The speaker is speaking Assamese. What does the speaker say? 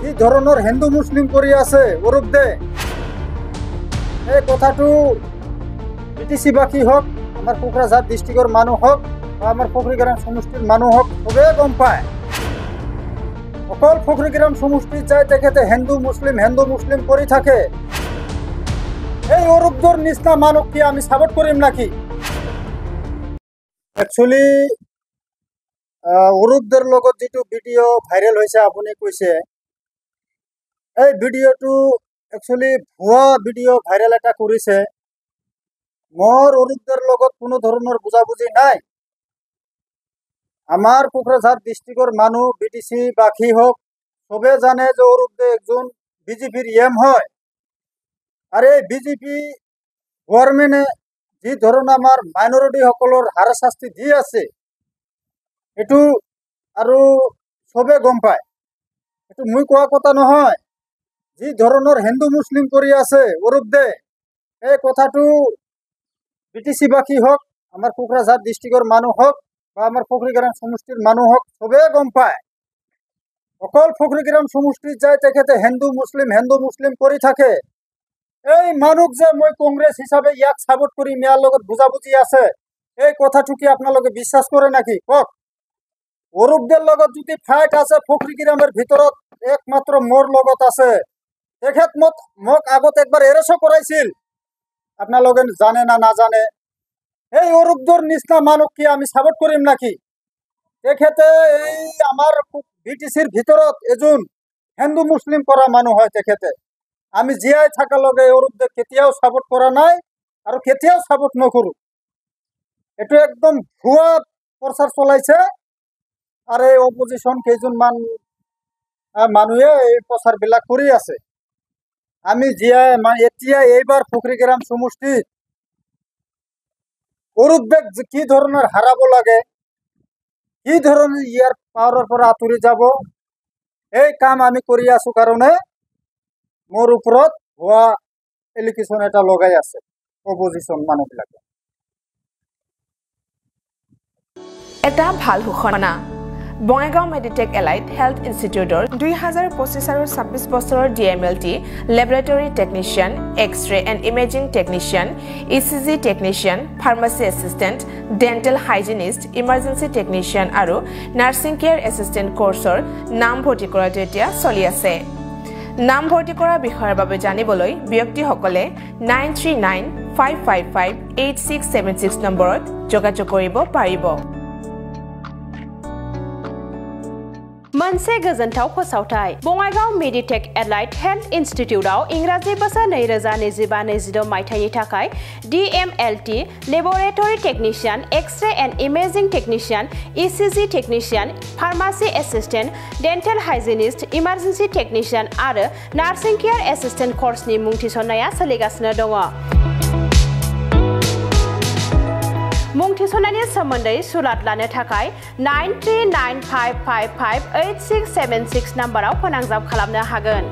যি ধৰণৰ হিন্দু মুছলিম কৰি আছে অৰূপ দে এই কথাটো বিটিচিবাসী হওক আমাৰ কোকৰাঝাৰ ডিষ্ট্ৰিক্টৰ মানুহ হওক বা আমাৰ ফকৰিগ্ৰাম সমষ্টিৰ মানুহ হওক চবেই গম পায় অকল ফকৰিগ্ৰাম সমষ্টিত যায় তেখেতে হিন্দু মুছলিম কৰি থাকে এই অৰূপৰ নিচিনা মানুহ কি আমি সাপোৰ্ট কৰিম নাকি একচুয়ালি অৰূপৰ লগত যেটো ভিডিও ভাইৰেল হৈছে আপুনি কৈছে এই ভিডিওটো একচুয়ালি ভুয়া ভিডিও ভাইৰেল এটা কৰিছে মোৰ অৰূপৰ লগত কোনো ধৰণৰ বুজাবুজি নাই আমাৰ কোকৰাঝাৰ ডিস্ট্ৰিক্টৰ মানুহ বিটিসি বাখী হোক সবে জানে যে অরূপ দে একজন বিজেপির এম হয় আর এই বিজেপি গভর্নমেন্টে যে ধরনের আমার মাইনরিটি সকলের হারাশাস্তি দি আছে এটু আর সবে গম পায় এটু মুই কোয়া কথা নহয় যে ধরনের হিন্দু মুসলিম করে আছে অরূপ দে এই কথাটো বিটিসিবাসী হোক আমার কোকরাঝার ডিস্ট্রিক্টর মানুষ হোক বা আমার ফকরিগ্রাম সমষ্টির মানুষ হোক সবে গম পায় অকল ফকরিগ্রাম সমষ্টিত যায় তেখেতে হিন্দু মুসলিম করে থাকে এই মানুষ যে মই কংগ্রেস হিসাবে ইয়াক সাপোর্ট করি মিয়ার লগত বুঝাবুঝি আছে এই কথাটো কি আপনারা বিশ্বাস করে নাকি কক অরূপদের লগত যদি ফাইট আছে ফকরিগ্রামের ভিতরত একমাত্র মোর লগত আছে তেখেত মোক আগত একবার এরেসো করাইছিল আপনারা জানে না না জানে এই অরূপদের নিচিনা মানুষ কি আমি সাপোর্ট করিম নাকি তেখেতে এই আমার বিটিসির ভিতরত এজন হিন্দু মুসলিম করা মানুষ হয় তেখেতে আমি জিয়াই থাকা লগে অরূপদের কেতিয়াও সাপোর্ট করা নাই আর কেতিয়াও সাপোর্ট নকৰো এটো একদম ভুয়া প্ৰচাৰ চলাইছে আৰ এই অপোজিশন কেইজনমান মানুহে এই প্ৰচাৰ বিলাক কৰি আছে আমি জিয়াই এতিয়া এইবাৰ ফকৰিগ্ৰাম সমষ্টিত অৰূপ দেখ কি ধৰনেৰ হাৰাবো লাগে কি ধৰনেৰ ইয়াৰ পাওয়াৰেৰ পৰা আঁতৰি যাব এই কাম আমি কৰি আছো কারণে মোর উপরত ভুয়া এলিগেশন এটা লগাই আছে অপোজিশন মানুহবিলাকে এটা ভাল ঘোষণা বঙাইগাঁও মেডিটেক এলাইট হেল্থ ইনষ্টিটিউটৰ 2025 আৰু 26 বছৰৰ DMLT laboratory technician X ray and imaging technician ECG technician pharmacy assistant dental hygienist emergency technician আৰু নাৰ্ছিং কেয়াৰ এসিস্টেন্ট কোৰ্সৰ নাম ভৰ্তি কৰাটো এতিয়া চলি আছে নাম ভৰ্তি কৰাৰ বিষয়ৰ বাবে জানিবলৈ ব্যক্তিসকলে 9395558676 নম্বৰত যোগাযোগ কৰিব পাৰিব मोनसे गोजोनथाव फोसावथाय बङाइगाव मेडिटेक एलाइट हेल्थ इन्स्टिट्यूटआव इंराजि बोसोर 2025-26 मायथाइनि थाखाय DMLT laboratory technician X ray and imaging technician ECG technician pharmacy assistant dental hygienist emergency technician आरो नार्सिं केयर एसिस्टेंट कोर्सनि मुं थिसननाया सोलिगासिनो दङ मुं थिसननायनि सोमोन्दै सुलाद लानो थाखाय 9395558676 नाम्बाराव फोनांजाब खालामनो हागोन।